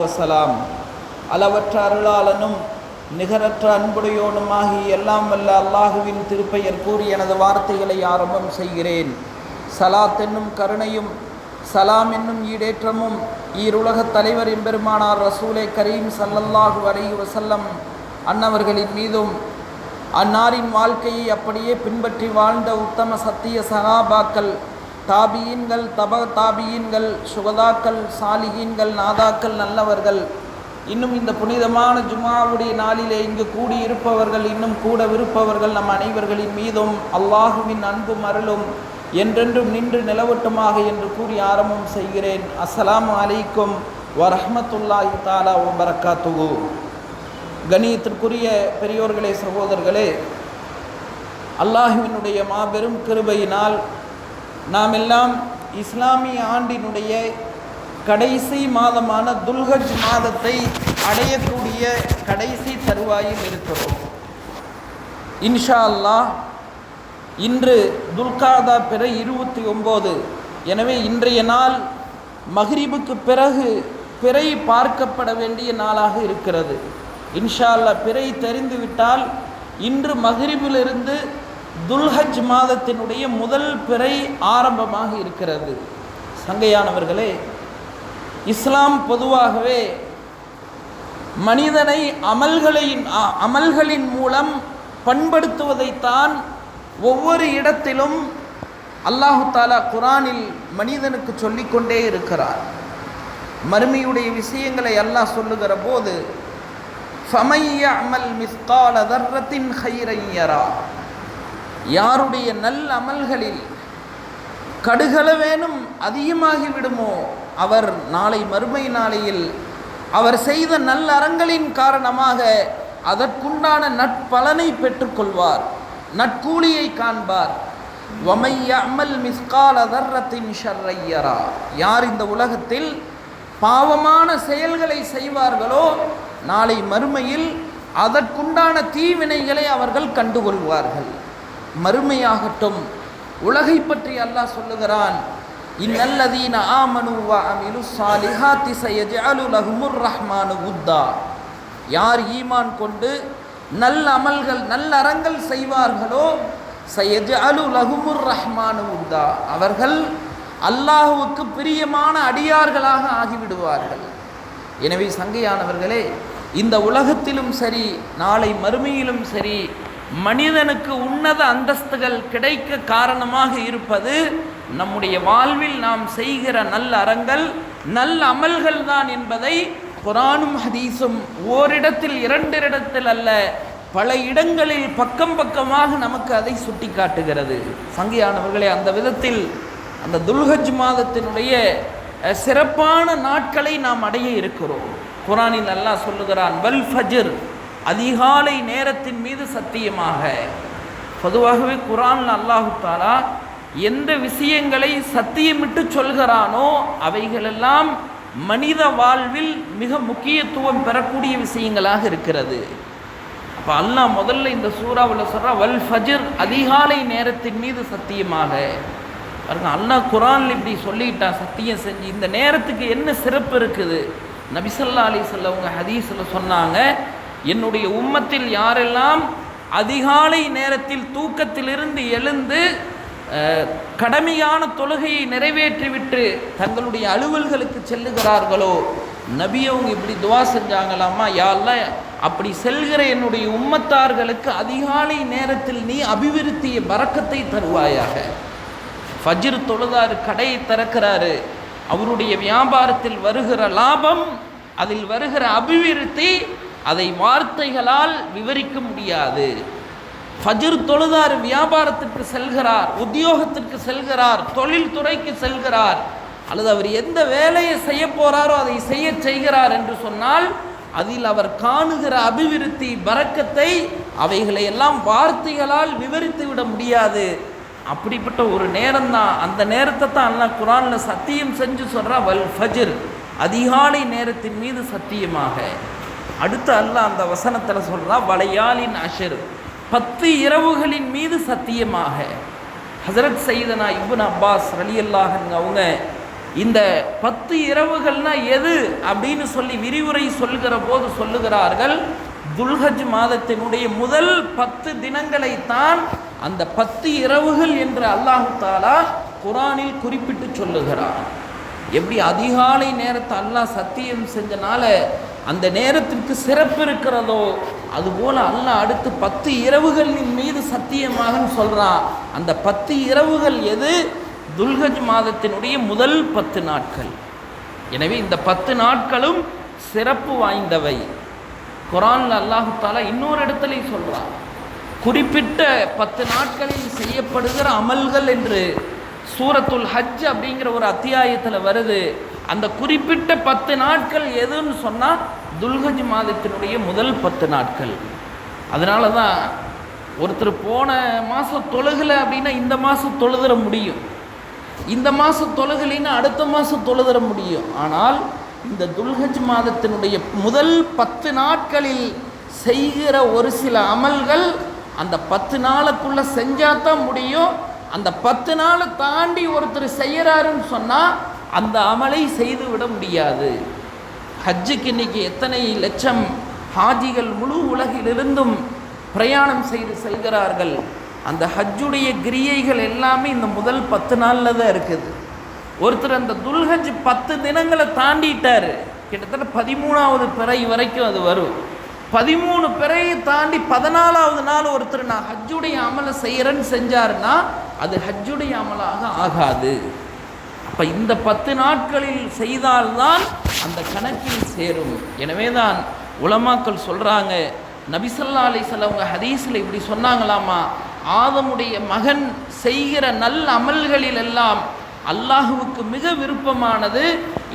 வசலாம். அளவற்ற அருளாளனும் நிகரற்ற அன்புடையோனுமாகி எல்லாம் வல்ல அல்லாஹுவின் திருப்பெயர் கூறி எனது வார்த்தைகளை ஆரம்பம் செய்கிறேன். சலாத் என்னும் கருணையும் சலாம் என்னும் ஈடேற்றமும் ஈருலகத் தலைவர் எம்பெருமானார் ரசூலே கரீம் ஸல்லல்லாஹு அலைஹி வஸல்லம் அன்னவர்களின் மீதும் அன்னாரின் வாழ்க்கையை அப்படியே பின்பற்றி வாழ்ந்த உத்தம சத்திய சஹாபாக்கள், தாபியீன்கள், தாபியீன்கள், சுகதாக்கள், சாலிஹீன்கள், நாதாக்கள், நல்லவர்கள், இன்னும் இந்த புனிதமான ஜுமாவுடைய நாளிலே இங்கு கூடியிருப்பவர்கள், இன்னும் கூடவிருப்பவர்கள் நம் அனைவர்களின் மீதும் அல்லாஹுவின் அன்பும் அருளும் என்றென்றும் நின்று நிலவட்டுமாக என்று கூறி ஆரம்பம் செய்கிறேன். அஸ்ஸலாமு அலைக்கும் வரஹ்மத்துல்லாஹி தஆலா வ பரக்காத்துஹு. கணியத்திற்குரிய பெரியோர்களே, சகோதரர்களே, அல்லாஹுவினுடைய மாபெரும் கிருபையினால் நாம் எல்லாம் இஸ்லாமிய ஆண்டினுடைய கடைசி மாதமான துல்ஹஜ் மாதத்தை அடையக்கூடிய கடைசி தருவாயில் இருக்கிறோம். இன்ஷா அல்லாஹ் இன்று துல்காதா பிறை 29. எனவே இன்றைய நாள் மக்ரிபுக்கு பிறகு பிறை பார்க்கப்பட வேண்டிய நாளாக இருக்கிறது. இன்ஷா அல்லாஹ் பிறை தெரிந்துவிட்டால் இன்று மக்ரிபிலிருந்து துல்ஹஜ் மாதத்தினுடைய முதல் பிறை ஆரம்பமாக இருக்கிறது. சங்கையானவர்களே, இஸ்லாம் பொதுவாகவே மனிதனை அமல்களின் மூலம் பண்படுத்துவதைத்தான் ஒவ்வொரு இடத்திலும் அல்லாஹு தாலா குர்ஆனில் மனிதனுக்கு சொல்லிக்கொண்டே இருக்கிறார். மறுமையுடைய விஷயங்களை அல்லாஹ் சொல்லுகிற போது ஃபமை யஅமல் மிஸ்கால தர்ரத்தின் கைரன் யரா, யாருடைய நல் அமல்களில் கடுகளவேனும் அதிகமாகிவிடுமோ அவர் நாளை மறுமை நாளையில் அவர் செய்த நல்ல அறங்களின் காரணமாக அதற்குண்டான நட்பலனை பெற்றுக்கொள்வார், நட்கூலியை காண்பார். வமை யஅமல் மிஸ்கால தர்ரத்தின் ஷர்ரன் யரா, யார் இந்த உலகத்தில் பாவமான செயல்களை செய்வார்களோ நாளை மறுமையில் அதற்குண்டான தீவினைகளை அவர்கள் கண்டுகொள்வார்கள். மறுமையாகட்டும், உலகை பற்றி அல்லாஹ் சொல்லுகிறான், இன்னல்லதீன ஆமனு வ அமிலு ஸாலிஹாத்தி ஸயஜஅலு லஹுமுர் ரஹ்மானு உத்தா, யார் ஈமான் கொண்டு நல்ல அமல்கள் நல்ல அறங்கள் செய்வார்களோ ஸயஜஅலு லஹுமுர் ரஹ்மானு உத்தா, அவர்கள் அல்லாஹுவுக்கு பிரியமான அடியார்களாக ஆகிவிடுவார்கள். எனவே சங்கையானவர்களே, இந்த உலகத்திலும் சரி நாளை மறுமையிலும் சரி மனிதனுக்கு உன்னத அந்தஸ்துகள் கிடைக்க காரணமாக இருப்பது நம்முடைய வாழ்வில் நாம் செய்கிற நல்ல அறங்கள் நல்ல அமல்கள் தான் என்பதை குர்ஆனும் ஹதீஸும் ஓரிடத்தில் இரண்டிடத்தில் அல்ல பல இடங்களில் பக்கம் பக்கமாக நமக்கு அதை சுட்டி காட்டுகிறது. சங்கையானவர்களே, அந்த விதத்தில் அந்த துல்ஹஜ் மாதத்தினுடைய சிறப்பான நாட்களை நாம் அடைய இருக்கிறோம். குர்ஆனில் அல்லாஹ் சொல்லுகிறான், வல் ஃபஜ்ர், அதிகாலை நேரத்தின் மீது சத்தியமாக. பொதுவாகவே குர்ஆனில் அல்லாஹு தஆலா எந்த விஷயங்களை சத்தியமிட்டு சொல்கிறானோ அவைகளெல்லாம் மனித வாழ்வில் மிக முக்கியத்துவம் பெறக்கூடிய விஷயங்களாக இருக்கிறது. அப்போ அல்லாஹ் முதல்ல இந்த சூறாவில் சொல்கிறா, வல் ஃபஜ்ர், அதிகாலை நேரத்தின் மீது சத்தியமாக. பாருங்க, அல்லாஹ் குர்ஆனில் இப்படி சொல்லிட்டான், சத்தியம் செஞ்சு. இந்த நேரத்துக்கு என்ன சிறப்பு இருக்குது? நபி ஸல்லல்லாஹு அலைஹி வஸல்லம் அவங்க ஹதீஸில் சொன்னாங்க, என்னுடைய உம்மத்தில் யாரெல்லாம் அதிகாலை நேரத்தில் தூக்கத்திலிருந்து எழுந்து கடமையான தொழுகையை நிறைவேற்றிவிட்டு தங்களுடைய அலுவல்களுக்கு செல்லுகிறார்களோ, நபி அவங்க இப்படி துவா செஞ்சாங்களாமா, யா அல்லாஹ் அப்படி செல்கிற என்னுடைய உம்மத்தார்களுக்கு அதிகாலை நேரத்தில் நீ அபிவிருத்திய பரக்கத்தை தருவாயாக. ஃபஜ்ர் தொழுதாரு, கடையை திறக்கிறாரு, அவருடைய வியாபாரத்தில் வருகிற லாபம், அதில் வருகிற அபிவிருத்தி, அதை வார்த்தைகளால் விவரிக்க முடியாது. ஃபஜ்ர் தொழுதார், வியாபாரத்திற்கு செல்கிறார், உத்தியோகத்திற்கு செல்கிறார், தொழில் துறைக்கு செல்கிறார், அல்லது அவர் எந்த வேலையை செய்ய போறாரோ அதை செய்கிறார் என்று சொன்னால் அதில் அவர் காணுகிற அபிவிருத்தி பரக்கத்தை அவைகளை எல்லாம் வார்த்தைகளால் விவரித்து விட முடியாது. அப்படிப்பட்ட ஒரு நேரம் தான், அந்த நேரத்தை தான் அல்லாஹ் குர்ஆனில் சத்தியம் செஞ்சு சொல்றா, வல் ஃபஜ்ர், அதிகாலை நேரத்தின் மீது சத்தியமாக. அடுத்து அல்லாஹ் அந்த வசனத்தில் சொல்றா, வலையாலின் அஷர், 10 இரவுகளின் மீது சத்தியமாக. ஹஸரத் சையதனா இப்னு அப்பாஸ் ரலியல்லாஹு அன்ஹு அவங்க இந்த 10 இரவுகள்னா எது அப்படின்னு சொல்லி விரிவுரை சொல்கிற போது சொல்லுகிறார்கள், துல்ஹஜ் மாதத்தினுடைய முதல் 10 தினங்களைத்தான் அந்த 10 இரவுகள் என்று அல்லாஹு தாலா குர்ஆனில் குறிப்பிட்டு சொல்லுகிறார். எப்படி அதிகாலை நேரத்தை அல்லாஹ் சத்தியம் செஞ்சனால அந்த நேரத்திற்கு சிறப்பு இருக்கிறதோ, அதுபோல அல்லாஹ் அடுத்து 10 இரவுகளின் மீது சத்தியமாக சொல்றான். அந்த 10 இரவுகள் எது? துல்ஹஜ் மாதத்தினுடைய முதல் 10 நாட்கள். எனவே இந்த 10 நாட்களும் சிறப்பு வாய்ந்தவை. குர்ஆன்ல அல்லாஹு தஆலா இன்னொரு இடத்துல சொல்றான், குறிப்பிட்ட 10 நாட்களில் செய்யப்படுகிற அமல்கள் என்று சூரத்துல் ஹஜ் அப்படிங்கிற ஒரு அத்தியாயத்தில் வருது. அந்த குறிப்பிட்ட 10 நாட்கள் எதுன்னு சொன்னால் துல்ஹஜ் மாதத்தினுடைய முதல் 10 நாட்கள். அதனால தான் ஒருத்தர் போன மாதம் தொழுகலை அப்படின்னா இந்த மாதம் தொழுதுற முடியும், இந்த மாதம் தொழுகலைன்னா அடுத்த மாதம் தொழுதுற முடியும். ஆனால் இந்த துல்ஹஜ் மாதத்தினுடைய முதல் 10 நாட்களில் செய்கிற ஒரு சில அமல்கள் அந்த 10 நாளுக்குள்ளே செஞ்சாதான் முடியும். அந்த 10 நாளை தாண்டி ஒருத்தர் செய்கிறாருன்னு சொன்னால் அந்த அமலை செய்து விட முடியாது. ஹஜ்ஜுக்கு இன்னைக்கு எத்தனை லட்சம் ஹாஜிகள் முழு உலகிலிருந்தும் பிரயாணம் செய்து செல்கிறார்கள். அந்த ஹஜ்ஜுடைய கிரியைகள் எல்லாமே இந்த முதல் 10 நாளில் தான் இருக்குது. ஒருத்தர் அந்த துல்ஹஜ் 10 தினங்களை தாண்டிட்டார், கிட்டத்தட்ட 13வது பிறை வரைக்கும் அது வரும். 13 பிறையை தாண்டி 14வது நாள் ஒருத்தர் நான் ஹஜ்ஜுடைய அமலை செய்கிறேன்னு செஞ்சாருன்னா அது ஹஜ்ஜுடைய அமலாக ஆகாது. அப்போ இந்த 10 நாட்களில் செய்தால்தான் அந்த கணக்கில் சேரும். எனவே தான் உலமாக்கள் சொல்கிறாங்க, நபி ஸல்லல்லாஹு அலைஹி வஸல்லம் ஹதீஸில் இப்படி சொன்னாங்களாமா, ஆதமுடைய மகன் செய்கிற நல்ல அமல்களில் எல்லாம் அல்லாஹுவுக்கு மிக விருப்பமானது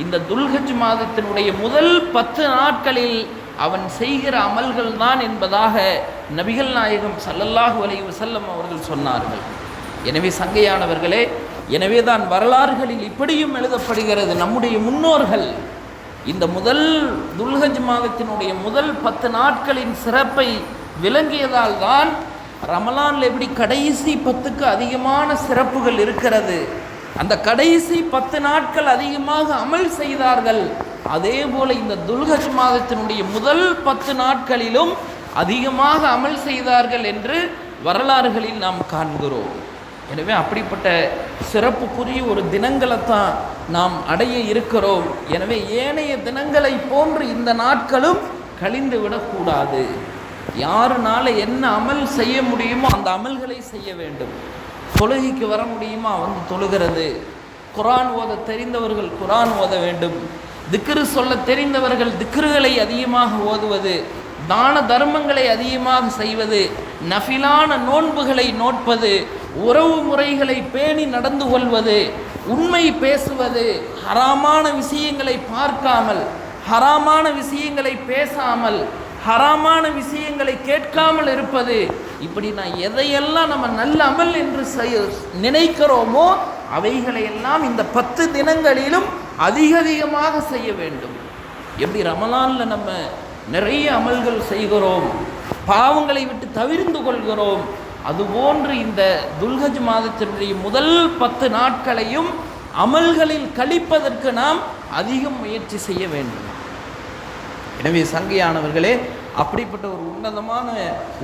இந்த துல்ஹஜ் மாதத்தினுடைய முதல் 10 நாட்களில் அவன் செய்கிற அமல்கள் தான் என்பதாக நபிகள் நாயகம் ஸல்லல்லாஹு அலைஹி வஸல்லம் அவர்கள் சொன்னார்கள். எனவே சங்கையானவர்களே, எனவே தான் வரலாறுகளில் இப்படியும் எழுதப்படுகிறது, நம்முடைய முன்னோர்கள் இந்த முதல் துல்ஹஜ் மாதத்தினுடைய முதல் 10 நாட்களின் சிறப்பை விளங்கியதால் தான் ரமலானில் எப்படி கடைசி 10க்கு அதிகமான சிறப்புகள் இருக்கிறது, அந்த கடைசி 10 நாட்கள் அதிகமாக அமல் செய்தார்கள். அதே போல இந்த துல்ஹஜ் மாதத்தினுடைய முதல் 10 நாட்களிலும் அதிகமாக அமல் செய்தார்கள் என்று வரலாறுகளில் நாம் காண்கிறோம். எனவே அப்படிப்பட்ட சிறப்புக்குரிய ஒரு தினங்களைத்தான் நாம் அடைய இருக்கிறோம். எனவே ஏனைய தினங்களை போன்று இந்த நாட்களும் கழிந்து விடக்கூடாது. யாருனால என்ன அமல் செய்ய முடியுமோ அந்த அமல்களை செய்ய வேண்டும். தொழுகைக்கு வர முடியுமா வந்து தொழுகிறது, குர்ஆன் ஓத தெரிந்தவர்கள் குர்ஆன் ஓத வேண்டும், திக்ரு சொல்ல தெரிந்தவர்கள் திக்ருகளை அதிகமாக ஓதுவது, தான தர்மங்களை அதிகமாக செய்வது, நஃபிலான நோன்புகளை நோட்பது, உறவு முறைகளை பேணி நடந்து கொள்வது, உண்மை பேசுவது, ஹராமான விஷயங்களை பார்க்காமல், ஹராமான விஷயங்களை பேசாமல், ஹராமான விஷயங்களை கேட்காமல் இருப்பது, இப்படி நான் எதையெல்லாம் நம்ம நல்ல அமல் என்று நினைக்கிறோமோ அவைகளையெல்லாம் இந்த 10 தினங்களிலும் அதிகமாக செய்ய வேண்டும். எப்படி ரமலானில் நம்ம நிறைய அமல்கள் செய்கிறோம், பாவங்களை விட்டு தவிர்ந்து கொள்கிறோம், அதுபோன்று இந்த துல்ஹஜ் மாதத்தினுடைய முதல் 10 நாட்களையும் அமல்களில் கழிப்பதற்கு நாம் அதிகம் முயற்சி செய்ய வேண்டும். எனவே சங்கையானவர்களே, அப்படிப்பட்ட ஒரு உன்னதமான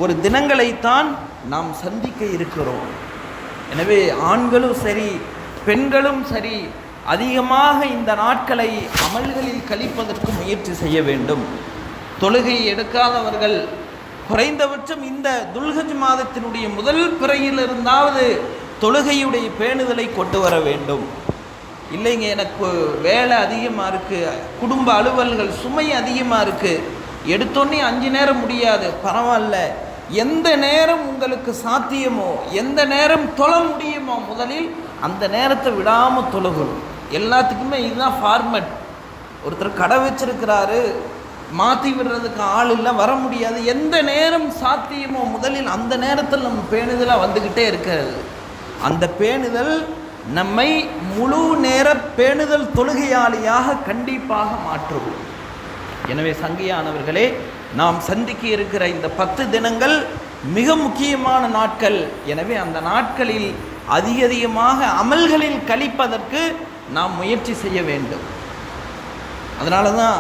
ஒரு தினங்களைத்தான் நாம் சந்திக்க இருக்கிறோம். எனவே ஆண்களும் சரி பெண்களும் சரி அதிகமாக இந்த நாட்களை அமல்களில் கழிப்பதற்கு முயற்சி செய்ய வேண்டும். தொழுகை எடுக்காதவர்கள் குறைந்தபட்சம் இந்த துல்ஹஜ் மாதத்தினுடைய முதல் பிறையிலிருந்தாவது தொழுகையுடைய பேணுதலை கொண்டு வர வேண்டும். இல்லைங்க, எனக்கு வேலை அதிகமாக இருக்குது, குடும்ப அலுவல்கள் சுமை அதிகமாக இருக்குது, எடுத்தோன்னே 5 நேரம் முடியாது, பரவாயில்ல, எந்த நேரம் உங்களுக்கு சாத்தியமோ எந்த நேரம் தொழ முடியுமோ முதலில் அந்த நேரத்தை விடாமல் தொழுகணும். எல்லாத்துக்குமே இதுதான் ஃபார்மட். ஒருத்தர் கடை வச்சிருக்கிறாரு, மாற்றி விடுறதுக்கு ஆள் இல்லை, வர முடியாது, எந்த நேரம் சாத்தியமோ முதலில் அந்த நேரத்தில் நம்ம பேணுதலாக வந்துக்கிட்டே இருக்கிறது. அந்த பேணுதல் நம்மை முழு நேர பேணுதல் தொழுகையாளியாக கண்டிப்பாக மாற்றும். எனவே சங்கையானவர்களே, நாம் சந்திக்க இருக்கிற இந்த 10 தினங்கள் மிக முக்கியமான நாட்கள். எனவே அந்த நாட்களில் அதிகமாக அமல்களில் கழிப்பதற்கு நாம் முயற்சி செய்ய வேண்டும். அதனால தான்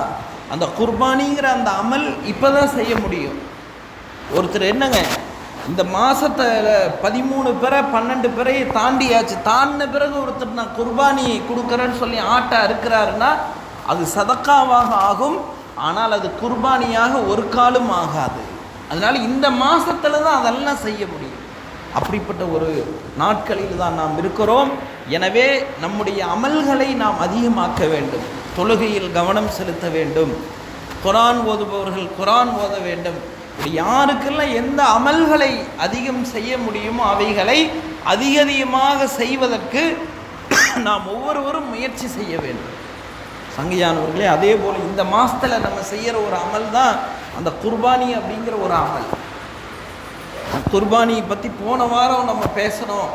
அந்த குர்பானிங்கிற அந்த அமல் இப்போ தான் செய்ய முடியும். ஒருத்தர் என்னங்க இந்த மாதத்தில் 13 பிறை 12 பிறையை தாண்டியாச்சு, தாண்டின பிறகு ஒருத்தர் நான் குர்பானி கொடுக்குறேன்னு சொல்லி ஆட்டை அறுக்கிறாருன்னா அது சதக்காவாக ஆகும், ஆனால் அது குர்பானியாக ஒரு காலும் ஆகாது. அதனால் இந்த மாதத்தில் தான் அதெல்லாம் செய்ய முடியும். அப்படிப்பட்ட ஒரு நாட்களில் தான் நாம் இருக்கிறோம். எனவே நம்முடைய அமல்களை நாம் அதிகமாக்க வேண்டும். தொழுகையில் கவனம் செலுத்த வேண்டும். குர்ஆன் ஓதுபவர்கள் குர்ஆன் ஓத வேண்டும். யாருக்கெல்லாம் எந்த அமல்களை அதிகம் செய்ய முடியுமோ அவைகளை அதிகமாக செய்வதற்கு நாம் ஒவ்வொருவரும் முயற்சி செய்ய வேண்டும். சங்கையானவர்களே, அதே போல் இந்த மாதத்தில் நம்ம செய்கிற ஒரு அமல் தான் அந்த குர்பானி அப்படிங்கிற ஒரு அமல். குர்பானியை பற்றி போன வாரம் நம்ம பேசணும்.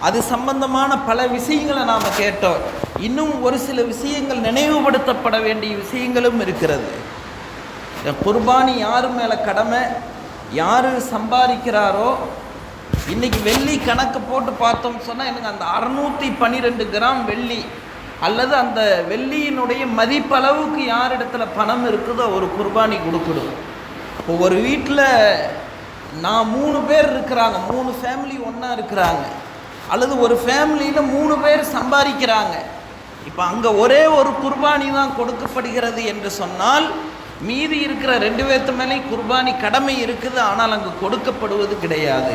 அது சம்பந்தமான பல விஷயங்களை நாம் கேட்டோம். இன்னும் ஒரு சில விஷயங்கள் நினைவுபடுத்தப்பட வேண்டிய விஷயங்களும் இருக்கிறது. குர்பானி யார் மேலே கடமை, யார் சம்பாதிக்கிறாரோ, இன்றைக்கி வெள்ளி கணக்கு போட்டு பார்த்தோம்னு சொன்னால் எனக்கு அந்த 612 கிராம் வெள்ளி அல்லது அந்த வெள்ளியினுடைய மதிப்பளவுக்கு யார் இடத்துல பணம் இருக்குதோ ஒரு குர்பானி கொடுக்கணும். இப்போ ஒரு வீட்டில் நான் 3 பேர் இருக்கிறாங்க, 3 ஃபேமிலி ஒன்றா இருக்கிறாங்க, அல்லது ஒரு ஃபேமிலியில் 3 பேர் சம்பாதிக்கிறாங்க. இப்போ அங்கே ஒரே ஒரு குர்பானி தான் கொடுக்கப்படுகிறது என்று சொன்னால் மீதி இருக்கிற 2 பேர்த்து மேலே குர்பானி கடமை இருக்குது, ஆனால் அங்கே கொடுக்கப்படுவது கிடையாது.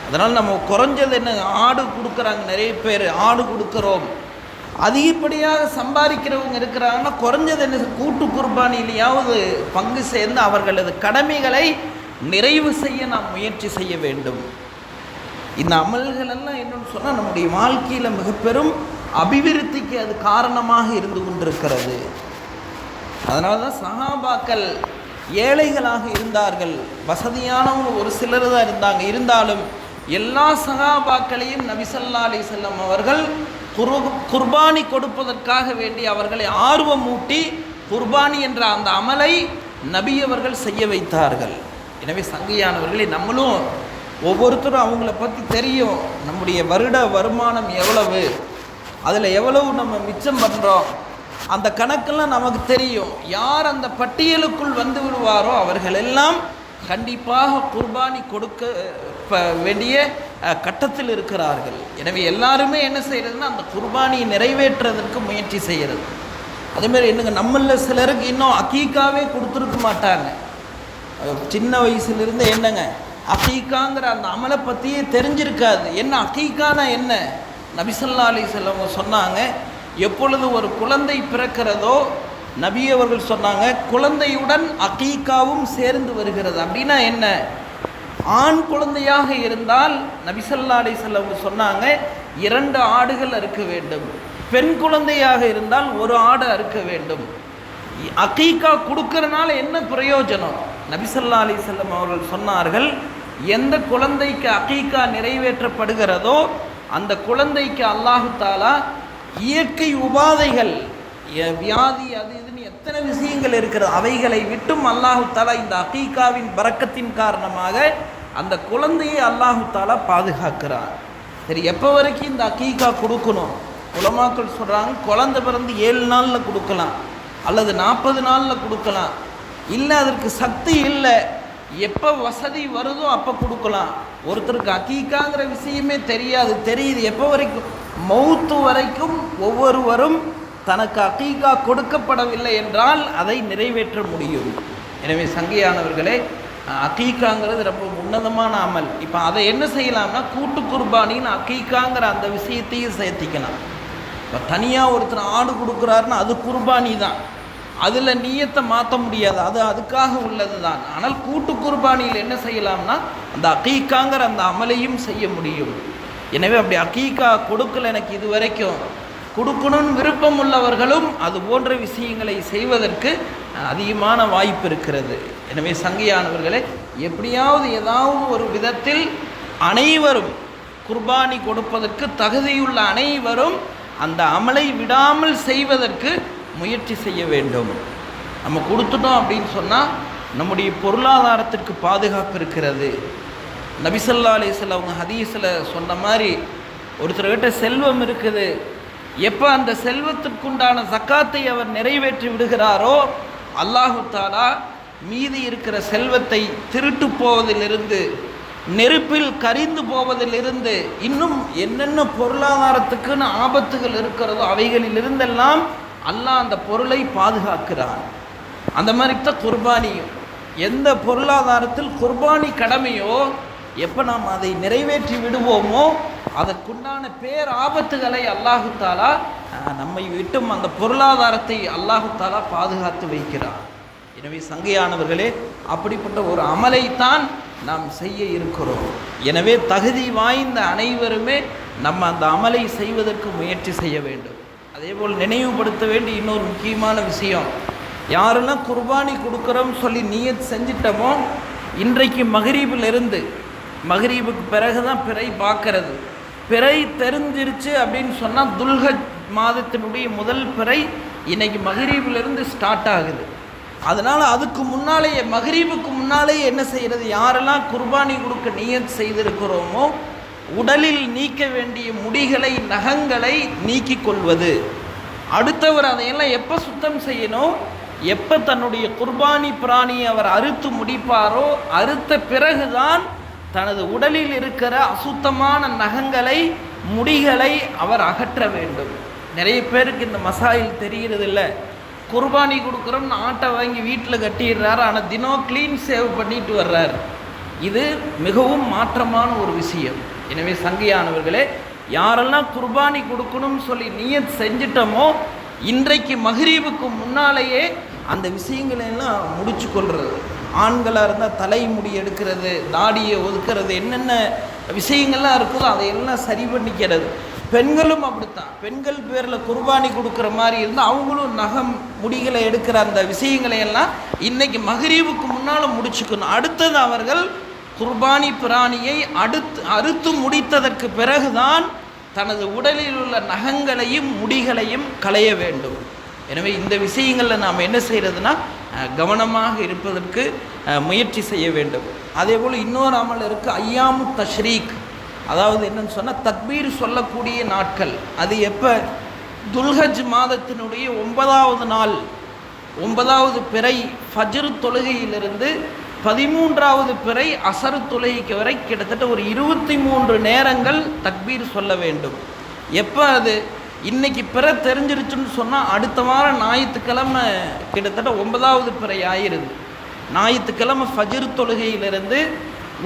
அதனால் நம்ம குறைஞ்சது என்ன, ஆடு கொடுக்குறாங்க, நிறைய பேர் ஆடு கொடுக்குறோம். அதிகப்படியாக சம்பாதிக்கிறவங்க இருக்கிறாங்கன்னா குறைஞ்சது என்ன, கூட்டு குர்பானிலையாவது பங்கு சேர்ந்து அவர்களது கடமைகளை நிறைவு செய்ய நாம் முயற்சி செய்ய வேண்டும். இந்த அமல்கள் எல்லாம் என்னன்னு சொன்னால் நம்முடைய வாழ்க்கையில் மிக பெரும் அபிவிருத்திக்கு அது காரணமாக இருந்து கொண்டிருக்கிறது. அதனால தான் சஹாபாக்கள் ஏழைகளாக இருந்தார்கள், வசதியானவங்க ஒரு சிலர் தான் இருந்தாங்க. இருந்தாலும் எல்லா சஹாபாக்களையும் நபி ஸல்லல்லாஹு அலைஹி வஸல்லம் அவர்கள் குர்பானி கொடுப்பதற்காக வேண்டி அவர்களை ஆர்வமூட்டி குர்பானி என்ற அந்த அமலை நபி அவர்கள் செய்ய வைத்தார்கள். எனவே சங்கையானவர்களே, நம்மளும் ஒவ்வொருத்தரும் அவங்கள பற்றி தெரியும். நம்முடைய வருட வருமானம் எவ்வளவு, அதில் எவ்வளவு நம்ம மிச்சம் பண்ணுறோம், அந்த கணக்கெல்லாம் நமக்கு தெரியும். யார் அந்த பட்டியலுக்குள் வந்து விடுவாரோ அவர்களெல்லாம் கண்டிப்பாக குர்பானி கொடுக்க வேண்டிய கட்டத்தில் இருக்கிறார்கள். எனவே எல்லாருமே என்ன செய்கிறதுன்னா அந்த குர்பானியை நிறைவேற்றுறதற்கு முயற்சி செய்கிறது. அதேமாதிரி என்னங்க, நம்மளில் சிலருக்கு இன்னும் அகீக்காவே கொடுத்துருக்க மாட்டாங்க. சின்ன வயசுலேருந்து என்னங்க அகீக்காங்கிற அந்த அமலை பற்றியே தெரிஞ்சிருக்காது. என்ன அகீக்கானா என்ன, நபி ஸல்லல்லாஹு அலைஹி வஸல்லம் சொன்னாங்க, எப்பொழுது ஒரு குழந்தை பிறக்கிறதோ நபி அவர்கள் சொன்னாங்க குழந்தையுடன் அகீக்காவும் சேர்ந்து வருகிறது. அப்படின்னா என்ன, ஆண் குழந்தையாக இருந்தால் நபி ஸல்லல்லாஹு அலைஹி வஸல்லம் சொன்னாங்க 2 ஆடுகள் அறுக்க வேண்டும், பெண் குழந்தையாக இருந்தால் 1 ஆடு அறுக்க வேண்டும். அகீக்கா கொடுக்கறனால என்ன பிரயோஜனம், நபி ஸல்லல்லாஹு அலைஹி வஸல்லம் அவர்கள் சொன்னார்கள், எந்த குழந்தைக்கு அகீக்கா நிறைவேற்றப்படுகிறதோ அந்த குழந்தைக்கு அல்லாஹு தாலா இயற்கை உபாதைகள், வியாதி, அது இதுன்னு எத்தனை விஷயங்கள் இருக்கிறது, அவைகளை விட்டும் அல்லாஹு தாலா இந்த அகீக்காவின் பரக்கத்தின் காரணமாக அந்த குழந்தையை அல்லாஹு தாலா பாதுகாக்கிறார். சரி, எப்போ வரைக்கும் இந்த அகீக்கா கொடுக்கணும்? உலமாக்கள் சொல்கிறாங்க, குழந்தை பிறந்து 7 நாளில் கொடுக்கலாம், அல்லது 40 நாளில் கொடுக்கலாம். இல்லை அதற்கு சக்தி இல்லை, எப்போ வசதி வருதோ அப்போ கொடுக்கலாம். ஒருத்தருக்கு அகீக்காங்கிற விஷயமே தெரியுது எப்போ வரைக்கும், மௌத்து வரைக்கும் ஒவ்வொருவரும் தனக்கு அகீக்கா கொடுக்கப்படவில்லை என்றால் அதை நிறைவேற்ற முடியும். எனவே சங்கையானவர்களே, அகீக்காங்கிறது ரொம்ப உன்னதமான அமல். இப்போ அதை என்ன செய்யலாம்னா கூட்டு குர்பானின்னு அகீக்காங்கிற அந்த விஷயத்தையும் சேர்த்திக்கலாம். இப்போ தனியாக ஒருத்தர் ஆடு கொடுக்குறாருன்னா அது குர்பானி தான், அதில் நீயத்தை மாற்ற முடியாது, அது அதுக்காக உள்ளது தான். ஆனால் கூட்டு குர்பானியில் என்ன செய்யலாம்னா அந்த அகீக்காங்கிற அந்த அமலையும் செய்ய முடியும். எனவே அப்படி அகீக்கா கொடுக்கல எனக்கு இது வரைக்கும், கொடுக்கணும்னு விருப்பம் உள்ளவர்களும் அது போன்ற விஷயங்களை செய்வதற்கு அதிகமான வாய்ப்பு இருக்கிறது. எனவே சங்கையானவர்களே, எப்படியாவது ஏதாவது ஒரு விதத்தில் அனைவரும் குர்பானி கொடுப்பதற்கு தகுதியுள்ள அனைவரும் அந்த அமலை விடாமல் செய்வதற்கு முயற்சி செய்ய வேண்டும். நம்ம கொடுத்துட்டோம் அப்படின்னு சொன்னால் நம்முடைய பொருளாதாரத்திற்கு பாதுகாப்பு இருக்கிறது. நபி ஸல்லல்லாஹு அலைஹி வஸல்லம் அவங்க ஹதீஸில் சொன்ன மாதிரி, ஒருத்தர்கிட்ட செல்வம் இருக்குது, எப்போ அந்த செல்வத்திற்குண்டான ஜக்காத்தை அவர் நிறைவேற்றி விடுகிறாரோ அல்லாஹு தாலா மீதி இருக்கிற செல்வத்தை திருட்டு போவதிலிருந்து, நெருப்பில் கரிந்து போவதிலிருந்து, இன்னும் என்னென்ன பொருளாதாரத்துக்குன்னு ஆபத்துகள் இருக்கிறதோ அவைகளிலிருந்தெல்லாம் அல்லாஹ் அந்த பொருளை பாதுகாக்கிறான். அந்த மாதிரி தான் குர்பானியும். எந்த பொருளாதாரத்தில் குர்பானி கடமையோ எப்போ நாம் அதை நிறைவேற்றி விடுவோமோ அதற்குண்டான பேர் ஆபத்துகளை அல்லாஹு தாலா நம்மை விட்டும் அந்த பொருளாதாரத்தை அல்லாஹு தாலா பாதுகாத்து வைக்கிறார். எனவே சங்கையானவர்களே, அப்படிப்பட்ட ஒரு அமலைத்தான் நாம் செய்ய இருக்கிறோம். எனவே தகுதி வாய்ந்த அனைவருமே நம்ம அந்த அமலை செய்வதற்கு முயற்சி செய்ய வேண்டும். அதேபோல் நினைவுபடுத்த வேண்டிய இன்னொரு முக்கியமான விஷயம், யாரெல்லாம் குர்பானி கொடுக்குறோம் சொல்லி நியத் செஞ்சிட்டோமோ, இன்றைக்கு மகரீபிலிருந்து, மகரீபுக்கு பிறகு தான் பிறை பார்க்கறது, பிறை தெரிஞ்சிருச்சு அப்படின்னு சொன்னால் துல்ஹஜ் மாதத்தினுடைய முதல் பிறை இன்னைக்கு மகரீபிலிருந்து ஸ்டார்ட் ஆகுது. அதனால் அதுக்கு முன்னாலேயே, மகரீபுக்கு முன்னாலேயே என்ன செய்கிறது, யாரெல்லாம் குர்பானி கொடுக்க நியத் செய்திருக்கிறோமோ உடலில் நீக்க வேண்டிய முடிகளை, நகங்களை நீக்கிக் கொள்வது. அடுத்தவர் அதையெல்லாம் எப்போ சுத்தம் செய்யணும், எப்போ தன்னுடைய குர்பானி பிராணியை அவர் அறுத்து முடிப்பாரோ அறுத்த பிறகுதான் தனது உடலில் இருக்கிற அசுத்தமான நகங்களை, முடிகளை அவர் அகற்ற வேண்டும். நிறைய பேருக்கு இந்த மசாயில் தெரிகிறதில்ல. குர்பானி கொடுக்குறோம்னு ஆட்டை வாங்கி வீட்டில் கட்டிடுறாரு, ஆனால் தினம் க்ளீன் சேவ் பண்ணிட்டு வர்றார். இது மிகவும் மாற்றமான ஒரு விஷயம். எனவே சங்கையானவர்களே, யாரெல்லாம் குர்பானி கொடுக்கணும்னு சொல்லி நியத் செஞ்சிட்டோமோ இன்றைக்கு மகரீபுக்கு முன்னாலேயே அந்த விஷயங்களெல்லாம் முடிச்சு கொள்வது. ஆண்களாக இருந்தால் தலைமுடி எடுக்கிறது, தாடியை ஒதுக்கிறது, என்னென்ன விஷயங்கள்லாம் இருக்குதோ அதையெல்லாம் சரி பண்ணிக்கிறது. பெண்களும் அப்படித்தான். பெண்கள் பேரில் குர்பானி கொடுக்குற மாதிரி இருந்தால் அவங்களும் நகம், முடிகளை எடுக்கிற அந்த விஷயங்களை எல்லாம் இன்றைக்கி மகரீபுக்கு முன்னால் முடிச்சுக்கணும். அடுத்தது அவர்கள் குர்பானி பிராணியை அறுத்து முடித்ததற்கு பிறகுதான் தனது உடலில் உள்ள நகங்களையும் முடிகளையும் களைய வேண்டும். எனவே இந்த விஷயங்களில் நாம் என்ன செய்கிறதுனா கவனமாக இருப்பதற்கு முயற்சி செய்ய வேண்டும். அதே போல் இன்னொரு அமல் இருக்குது, ஐயாமு தஷ்ரீக். அதாவது என்னன்னு சொன்னால் தக்பீர் சொல்லக்கூடிய நாட்கள். அது எப்போ, துல்ஹஜ் மாதத்தினுடைய 9வது நாள், 9வது பிறை ஃபஜ்ர் தொழுகையிலிருந்து 13வது பிறை அசர் தொழுகைக்கு வரை கிட்டத்தட்ட ஒரு 23 நேரங்கள் தக்பீர் சொல்ல வேண்டும். எப்போ அது, இன்றைக்கி பிறை தெரிஞ்சிருச்சுன்னு சொன்னால் அடுத்த வாரம் ஞாயிற்றுக்கிழமை கிட்டத்தட்ட 9வது பிறை ஆயிடுது. ஞாயிற்றுக்கிழமை ஃபஜ்ர் தொழுகையிலிருந்து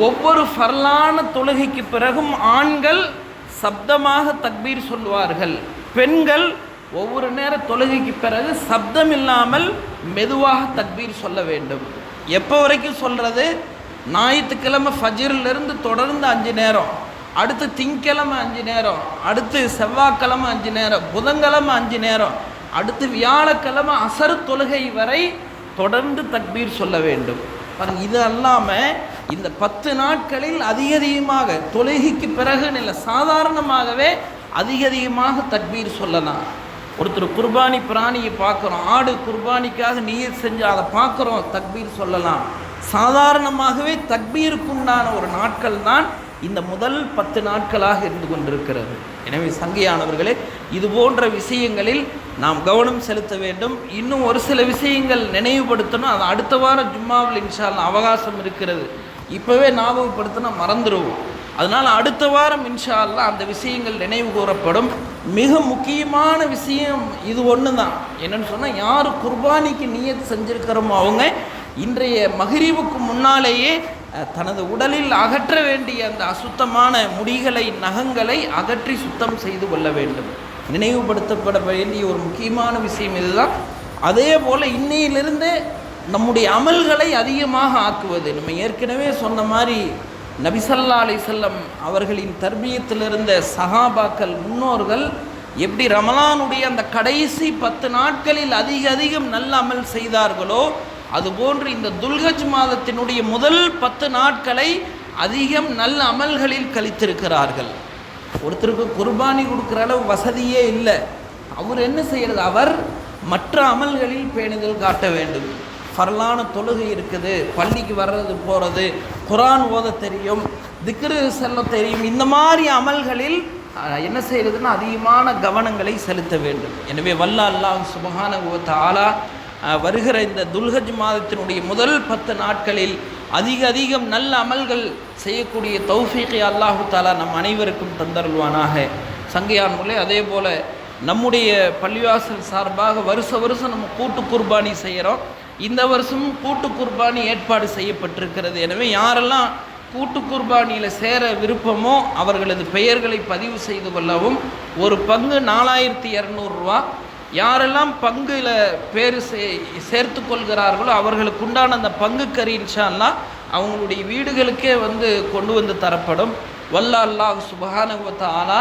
ஒவ்வொரு ஃபர்லான தொழுகைக்கு பிறகும் ஆண்கள் சப்தமாக தக்பீர் சொல்வார்கள். பெண்கள் ஒவ்வொரு நேர தொழுகைக்கு பிறகு சப்தம் இல்லாமல் மெதுவாக தக்பீர் சொல்ல வேண்டும். எப்போ வரைக்கும் சொல்கிறது, ஞாயிற்றுக்கிழமை ஃபஜ்ரிலிருந்து தொடர்ந்து 5 நேரம், அடுத்து திங்கக்கிழமை 5 நேரம், அடுத்து செவ்வாய்க்கிழமை 5 நேரம், புதன்கிழமை 5 நேரம், அடுத்து வியாழக்கிழமை அசர் தொழுகை வரை தொடர்ந்து தக்பீர் சொல்ல வேண்டும். பாருங்கள், இது அல்லாமல் இந்த 10 நாட்களில் அதிகமாக தொழுகைக்கு பிறகுன்னு இல்லை, சாதாரணமாகவே அதிகமாக தக்பீர் சொல்லலாம். ஒருத்தர் குர்பானி பிராணியை பார்க்குறோம், ஆடு குர்பானிக்காக நியத் செஞ்சு அதை பார்க்குறோம், தக்பீர் சொல்லலாம். சாதாரணமாகவே தக்பீருக்குண்டான ஒரு நாட்கள் தான் இந்த முதல் 10 நாட்களாக இருந்து கொண்டிருக்கிறது. எனவே சங்கையானவர்களே, இது போன்ற விஷயங்களில் நாம் கவனம் செலுத்த வேண்டும். இன்னும் ஒரு சில விஷயங்கள் நினைவுபடுத்தணும். அது அடுத்த வாரம் ஜும்மாவில் இன்ஷா அல்லாஹ் அவகாசம் இருக்கிறது. இப்போவே ஞாபகப்படுத்தினா மறந்துடுவோம். அதனால் அடுத்த வாரம் இன்ஷா அல்லாஹ் அந்த விஷயங்கள் நினைவு கூறப்படும். மிக முக்கியமான விஷயம் இது ஒன்று தான். என்னென்னு சொன்னால், யார் குர்பானிக்கு நியத் செஞ்சுருக்கிறோமோ அவங்க இன்றைய மகரீபுக்கு முன்னாலேயே தனது உடலில் அகற்ற வேண்டிய அந்த அசுத்தமான முடிகளை, நகங்களை அகற்றி சுத்தம் செய்து கொள்ள வேண்டும். நினைவுபடுத்தப்பட வேண்டிய ஒரு முக்கியமான விஷயம் இதுதான். அதே போல் இன்னையிலிருந்து நம்முடைய அமல்களை அதிகமாக ஆக்குவது. நம்ம ஏற்கனவே சொன்ன மாதிரி நபி ஸல்லல்லாஹு அலைஹி வஸல்லம் அவர்களின் தர்பியத்தில் இருந்த சஹாபாக்கள், முன்னோர்கள் எப்படி ரமலானுடைய அந்த கடைசி 10 நாட்களில் அதிகம் நல்ல அமல் செய்தார்களோ, அதுபோன்று இந்த துல்ஹஜ் மாதத்தினுடைய முதல் 10 நாட்களை அதிகம் நல்ல அமல்களில் கழித்திருக்கிறார்கள். ஒருத்தருக்கு குர்பானி கொடுக்குற அளவு வசதியே இல்லை. அவர் என்ன செய்கிறது, அவர் மற்ற அமல்களில் பேணுதல் காட்ட வேண்டும். ஃபர்லான தொழுகை இருக்குது, பள்ளிக்கு வர்றது போகிறது, குர்ஆன் ஓத தெரியும், திக்ரு செல்ல தெரியும், இந்த மாதிரி அமல்களில் என்ன செய்கிறதுன்னா அதிகமான கவனங்களை செலுத்த வேண்டும். எனவே வல்ல அல்லாஹ் சுப்ஹானஹு வ தஆலா வருகிற இந்த துல்ஹஜ் மாதத்தினுடைய முதல் 10 நாட்களில் அதிகம் நல்ல அமல்கள் செய்யக்கூடிய தௌஃபீகை அல்லாஹு தஆலா நம் அனைவருக்கும் தந்தருள்வானாக. சங்கையான்களே, அதே போல் நம்முடைய பள்ளிவாசல் சார்பாக வருஷம் நம்ம கூட்டு குர்பானி செய்கிறோம். இந்த வருஷமும் கூட்டு குர்பானி ஏற்பாடு செய்யப்பட்டிருக்கிறது. எனவே யாரெல்லாம் கூட்டு குர்பானியில் சேர விருப்பமோ அவர்களது பெயர்களை பதிவு செய்து கொள்ளவும். ஒரு பங்கு 4200 ரூபா. யாரெல்லாம் பங்குல பேர் சேர்த்து கொள்கிறார்களோ அவர்களுக்கு உண்டான அந்த பங்கு கறி இன்ஷா அல்லாஹ் அவங்களுடைய வீடுகளுக்கே கொண்டு வந்து தரப்படும். வல்ல அல்லாஹ் சுப்ஹானஹு வ தஆலா